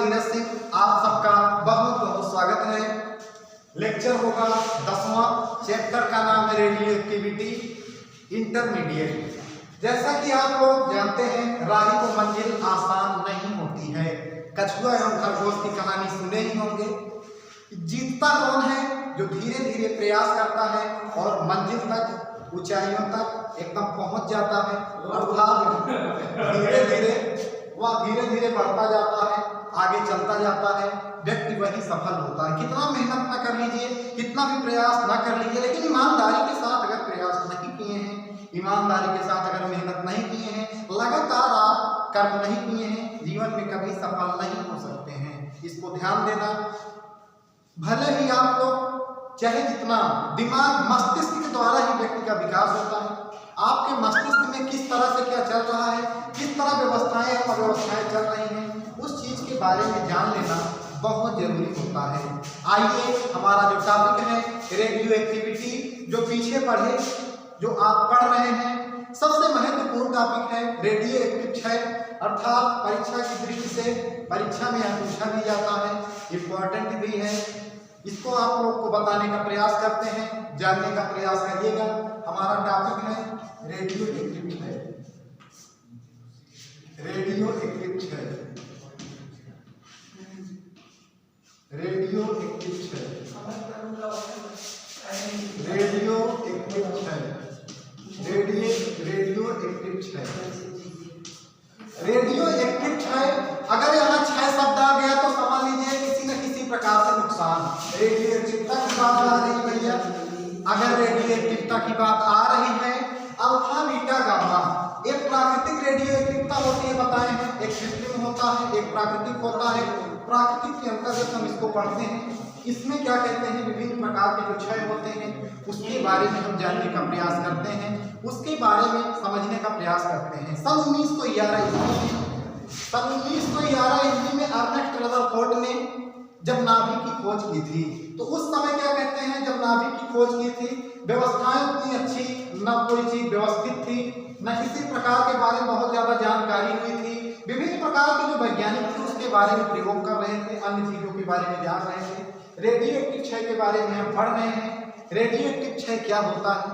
धीरज सिंह, आप सबका बहुत बहुत स्वागत है। लेक्चर होगा 10वां, चैप्टर का नाम है रेडियो एक्टिविटी इंटरमीडिएट। जैसा कि आप लोग जानते हैं, राही को मंजिल आसान नहीं होती है। कछुआ एवं खरगोश की कहानी सुने ही होंगे। जीतता कौन है? जो धीरे धीरे प्रयास करता है और मंजिल तक, ऊंचाइयों तक एकदम पहुंच जाता है। अर्थात धीरे धीरे बढ़ता जाता है, आगे चलता जाता है, व्यक्ति वही सफल होता है। कितना मेहनत ना कर लीजिए, कितना भी प्रयास ना कर लीजिए, लेकिन ईमानदारी के साथ अगर प्रयास नहीं किए हैं, ईमानदारी के साथ अगर मेहनत नहीं किए हैं, लगातार आप कर्म नहीं किए हैं, जीवन में कभी सफल नहीं हो सकते हैं। इसको ध्यान देना। भले ही आप लोग चाहे जितना दिमाग, मस्तिष्क के द्वारा ही व्यक्ति का विकास होता है। आपके मस्तिष्क में किस तरह से क्या चल रहा है, किस तरह व्यवस्थाएं और अव्यवस्थाएं चल रही हैं, उस चीज के बारे में जान लेना बहुत जरूरी होता है। आइए, हमारा जो टॉपिक है रेडियो एक्टिविटी, जो पीछे पढ़े, जो आप पढ़ रहे हैं, सबसे महत्वपूर्ण टॉपिक है रेडियो एक्टिव 6। अर्थात परीक्षा की दृष्टि से परीक्षा में यह पूछा भी जाता है, इम्पोर्टेंट भी है। इसको आप लोग को बताने का प्रयास करते हैं, जानने का प्रयास करिएगा। हमारा टॉपिक है radio active 6। Radio active 6, radio active 6, radio active 6, radio active 6, radio active 6। अगर यहाँ 6 शब्द आ गया तो समझ लीजिए किसी न किसी प्रकार से नुकसान। रेडियो एक्टिवता की बात आ रही है भैया, अगर रेडियो एक्टिवता की बात आ रही है, अल्फा बीटा गामा, एक प्राकृतिक रेडियो एक्टिवता होती है, बताए हैं, एक कृत्रिम होता है, एक प्राकृतिक होता है। प्राकृतिक के अंतर्गत हम इसको पढ़ते हैं। इसमें क्या कहते हैं, विभिन्न प्रकार के जो क्षय होते हैं उसके बारे में हम जानने का प्रयास करते हैं, उसके बारे में समझने का प्रयास करते हैं। सन 1911 ईस्वी में अर्नेस्ट रदरफोर्ड ने जब नाभिक की खोज की थी, तो उस समय क्या कहते हैं, जब नाभिक की खोज की थी, व्यवस्थाएं उतनी अच्छी न, कोई चीज व्यवस्थित थी न, किसी प्रकार के बारे में बहुत ज्यादा जानकारी हुई थी। विभिन्न प्रकार के जो वैज्ञानिक थे उसके बारे में प्रयोग कर रहे थे, अन्य चीजों के बारे में जान रहे थे। रेडियो एक्टिव 6 के बारे में हम पढ़ रहे हैं। रेडियो एक्टिव 6 क्या होता है?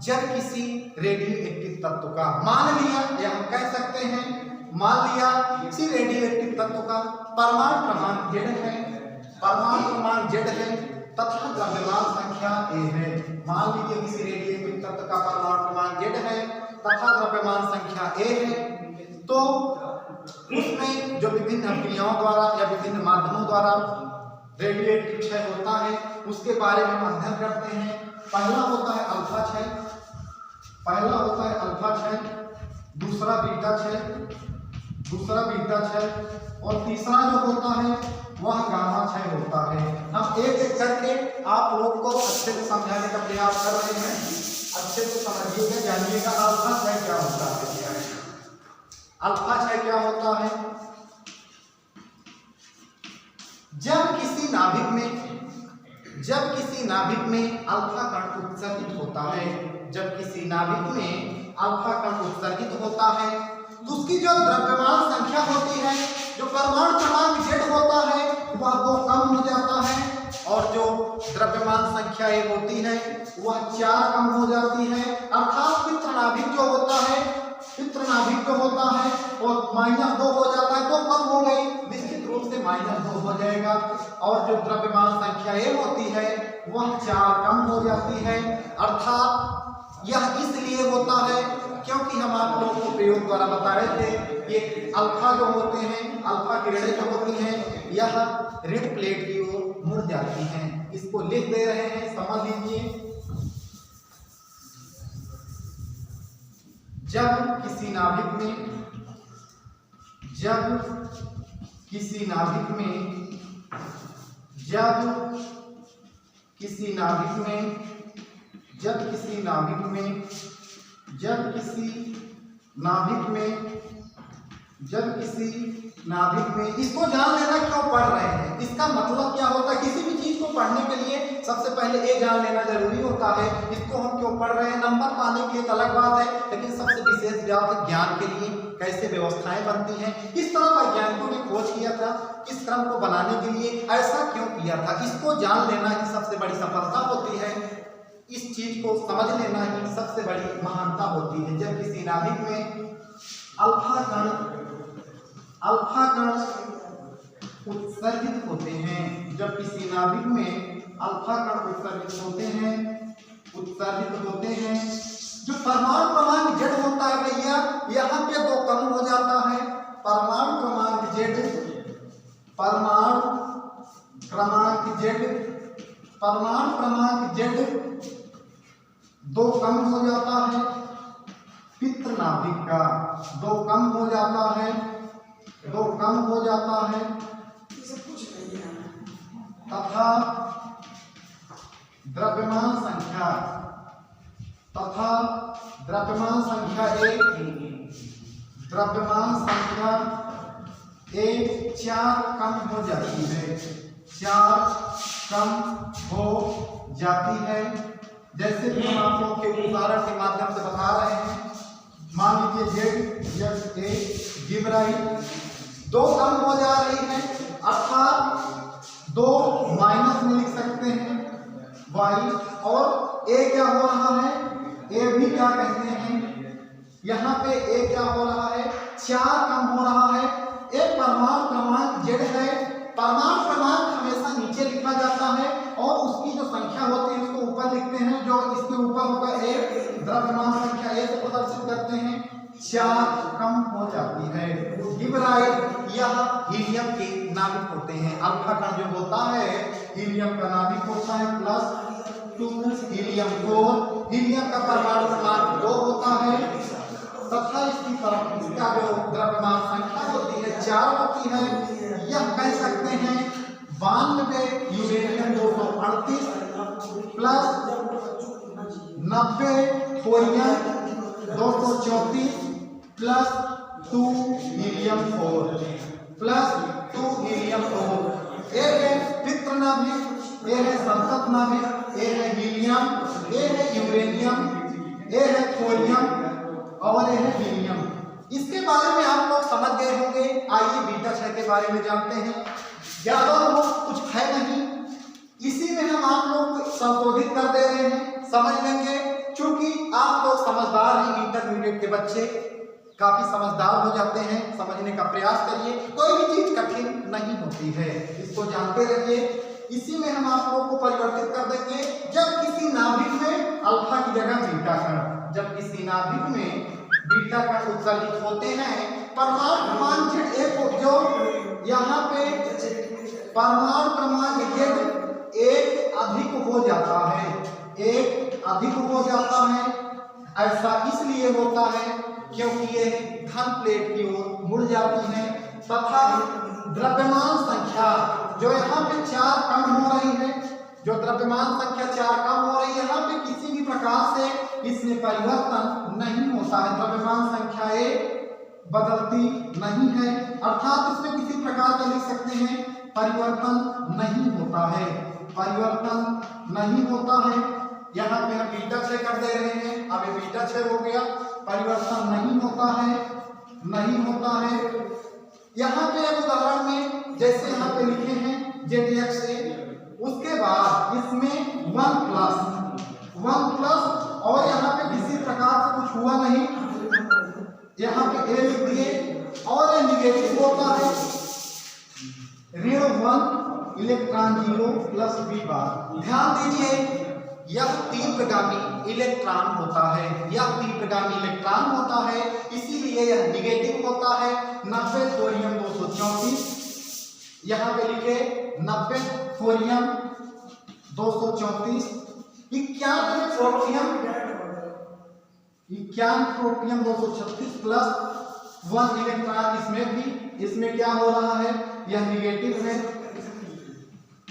जब किसी रेडियो एक्टिव तत्व का, मान लिया, या हम कह सकते हैं, मान लिया किसी रेडियो एक्टिव तत्व का परमाणु क्रमांक Z है, परमाणु क्रमांक Z है तथा द्रव्यमान संख्या A है। मान लीजिए किसी रेडियो एक्टिव तत्व का परमाणु क्रमांक Z है तथा द्रव्यमान संख्या A है, तो उसमें जो विभिन्न अभिक्रियाओं द्वारा या विभिन्न माध्यमों द्वारा रेडियो एक्टिव क्षय होता है, उसके बारे में हम अध्ययन करते हैं। पहला होता है अल्फा क्षय, दूसरा बीटा क्षय, और तीसरा जो होता है वह गामा क्षय होता है। हम एक एक करके आप लोग को अच्छे से समझाने का प्रयास कर रहे हैं। अच्छे से समझिएगा, जानिएगा अल्फा क्षय क्या होता है। अल्फा क्षय क्या होता है? जब किसी नाभिक में अल्फा कण उत्सर्जित होता है, जब किसी नाभिक में अल्फा कण उत्सर्जित होता है, तो उसकी जो द्रव्यमान संख्या होती है, जो परमाणु क्रमांक Z होता है, वह 2 कम हो जाता है, और जो द्रव्यमान संख्या A होती है वह 4 कम हो जाती है। अर्थात पित्र नाभिक जो होता है वो -2 हो जाता है, 2 कम हो गई, निश्चित रूप से -2 हो जाएगा, और जो द्रव्यमान संख्या A होती है वह 4 कम हो जाती है। अर्थात यह इसलिए होता है क्योंकि हम आप लोगों को प्रयोग द्वारा बता रहे थे, ये अल्फा जो होते हैं, अल्फा किरणें जो होती हैं, यह ऋण प्लेट की ओर मुड़ जाती हैं। इसको लिख दे रहे हैं, समझ लीजिए। जब किसी नाभिक में इसको जान लेना क्यों पढ़ रहे हैं, इसका मतलब क्या होता है। किसी भी चीज को पढ़ने के लिए सबसे पहले ए जान लेना जरूरी होता है। इसको हम क्यों पढ़ रहे हैं, नंबर पाने की एक अलग बात है, लेकिन सबसे विशेष बात है ज्ञान के लिए कैसे व्यवस्थाएं बनती हैं, किस तरह वैज्ञानिकों ने खोज किया था, इस क्रम को बनाने के लिए ऐसा क्यों किया था, इसको जान लेना ही सबसे बड़ी सफलता होती है। इस चीज को समझ लेना ही सबसे बड़ी महानता होती है। जब किसी नाभिक में अल्फा कण उत्सर्जित होते हैं, जब किसी नाभिक में अल्फा कण उत्सर्जित होते हैं, जो परमाणु क्रमांक जेड होता है भैया, यहाँ पे 2 कम हो जाता है। परमाणु क्रमांक जेड 2 कम हो जाता है। पित्त नाभिक का 2 कम हो जाता है तथा द्रव्यमान संख्या एक 4 कम हो जाती है। जैसे कि हम आप लोग के उदाहरण के माध्यम से बता रहे हैं, मान लीजिए Z गिबराइट 2 कम हो जा रही है, अर्थात 2 माइनस में लिख सकते हैं Y, और A क्या हो रहा है, A भी क्या कहते हैं, यहाँ पे A क्या हो रहा है, 4 कम हो रहा है। एक परमाणु क्रमांक Z है, परमाणु क्रमांक हमेशा नीचे लिखा जाता है और उसकी जो संख्या होती है उसको ऊपर लिखते हैं। जो इसके ऊपर होगा एक द्रव्यमान संख्या A से प्रदर्शित करते हैं, 4 कम हो जाती है। गिबराइट यह हीलियम के नाभिक होते हैं। अल्फा कण जो होता है हीलियम का नाभिक होता है, +2 हीलियम 4, हीलियम का परमाणु क्रमांक 2 होता है तथा इसका जो द्रव्यमान संख्या होती है 4 होती है। यह कह सकते हैं 92 uranium 238 plus 90 thorium 234 plus 2 helium 4 ए है पित्त नाभिक, ए है संतत नाभिक, ए है हीलियम, ए है यूरेनियम, ए है थोरियम और यह है हीलियम। इसके बारे में आप लोग समझ गए होंगे। आइए बीटा क्षय के बारे में जानते हैं। ज्यादा कुछ है नहीं, इसी में हम आप लोग को संशोधित कर दे रहे हैं, समझ लेंगे। क्योंकि आप लोग समझदार हैं, इंटरमीडिएट के बच्चे काफी समझदार हो जाते हैं। समझने का प्रयास करिए, कोई भी चीज कठिन नहीं होती है, इसको जानते रहिए। इसी में हम आप लोगों को परिवर्तित कर देंगे। जब किसी नाभिक में अल्फा की जगह बीटा कण, जब किसी नाभिक में बीटा कण उत्सर्जित होते हैं, परमाणु क्रमांक Z जो यहाँ पे परमाणु क्रमांक Z 1 अधिक हो जाता है, 1 अधिक हो जाता है। ऐसा इसलिए होता है क्योंकि ये धन प्लेट की ओर मुड़ जाती है तथा द्रव्यमान संख्या जो यहाँ पे 4 कम हो रही है, जो द्रव्यमान संख्या 4 कम हो रही है, यहाँ पे किसी भी प्रकार से इसमें परिवर्तन नहीं होता है। द्रव्यमान संख्या बदलती नहीं है, अर्थात इसमें किसी प्रकार का लिख सकते हैं परिवर्तन नहीं होता है, परिवर्तन नहीं होता है। यहाँ पे हम बीटा क्षय कर दे रहे हैं, अब ये बीटा क्षय हो गया, परिवर्तन नहीं होता है। यहाँ पे एक उदाहरण में जैसे यहाँ पे लिखे हैं ZX से, उसके बाद इसमें 1 प्लस और यहाँ पे किसी प्रकार से कुछ हुआ नहीं, यहाँ पे A लिख दिए और ये निगेटिव होता है, ऋण 1 इलेक्ट्रॉन 0 प्लस B बार। ध्यान दीजिए यह तीव्रगामी इलेक्ट्रॉन होता है, इसीलिए यह निगेटिव होता है। 90 थोरियम 234, यहाँ पे लिखे 90 थोरियम 234, 91 प्रोटियम 236 प्लस 1 इलेक्ट्रॉन इसमें भी, इसमें क्या हो रहा है, यह निगेटिव है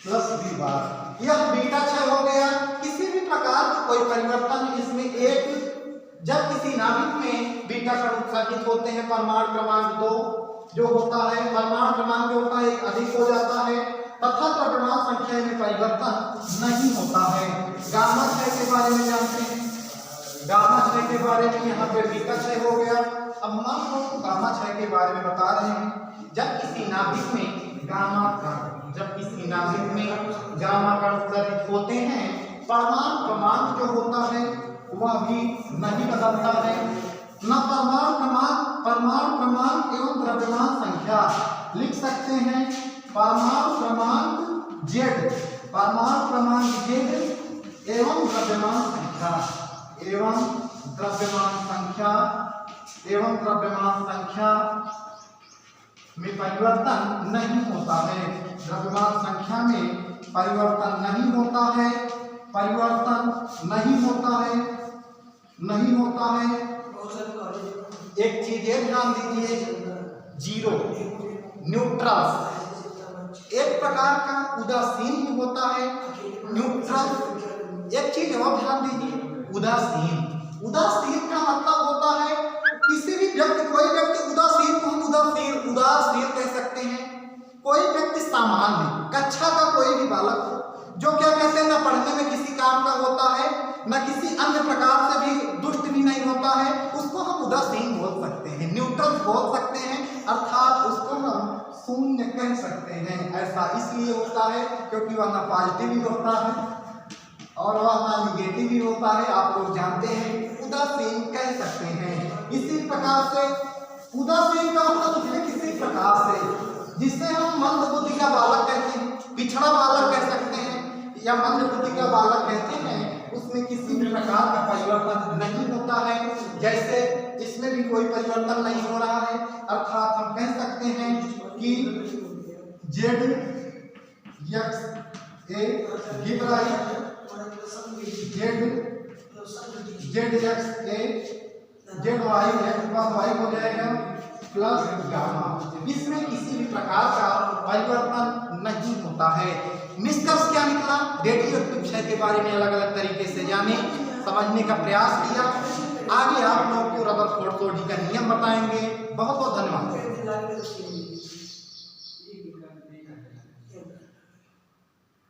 प्लस B बार। यह बीटा क्षय हो गया। किसी भी प्रकार का कोई परिवर्तन इसमें एक, जब किसी नाभिक में बीटा कण उत्सर्जित होते हैं, परमाणु क्रमांक 2 जो होता है, परमाणु क्रमांक जो होता है अधिक हो जाता है तथा द्रव्यमान संख्या में परिवर्तन 90 बीटा क्षय हो गया। अब हम आपको गामा क्षय के बारे में बता रहे हैं। जब किसी नाभिक में गामा कण उत्सर्जित होते हैं, परमाणु क्रमांक जो होता है वह भी नहीं बदलता है। न परमाणु क्रमांक एवं द्रव्यमान संख्या लिख सकते हैं। परमाणु क्रमांक Z एवं द्रव्यमान संख्या में परिवर्तन नहीं होता है। द्रव्यमान संख्या में परिवर्तन नहीं होता है। एक चीज ये ध्यान दीजिए, जीरो न्यूट्रल एक प्रकार का उदासीन भी होता है। न्यूट्रल एक चीज और ध्यान दीजिए, उदासीन का मतलब होता है किसी भी व्यक्ति, कोई व्यक्ति उदासीन को हम उदासीन कह सकते हैं। कोई व्यक्ति सामान्य कक्षा का कोई भी बालक हो जो क्या कहते हैं, न पढ़ने में किसी काम का होता है, न किसी अन्य प्रकार से भी दुष्ट भी नहीं होता है, उसको हम उदासीन बोल सकते हैं, न्यूट्रल बोल सकते हैं, अर्थात उसको हम शून्य कह सकते हैं। ऐसा इसलिए होता है क्योंकि वह ना पॉजिटिव भी होता है और वह ना निगेटिव भी होता है। आप लोग जानते हैं, उदासीन कह सकते हैं। इसी प्रकार से उदासीन का मतलब उसमें किसी प्रकार से, जिसे हम मंद बुद्धि का बालक कहते हैं, पिछड़ा बालक कह सकते हैं या मंद बुद्धि का बालक कहते हैं, उसमें किसी भी प्रकार का परिवर्तन नहीं होता है। जैसे इसमें भी कोई परिवर्तन नहीं हो रहा है, अर्थात हम कह सकते हैं कि Z X A give right Z Y हो जाएगा प्लस गामा। इसमें किसी भी प्रकार का परिवर्तन नहीं होता है। निष्कर्ष क्या निकला? रेडियोएक्टिव क्षय के बारे में अलग अलग तरीके से जाने, समझने का प्रयास किया।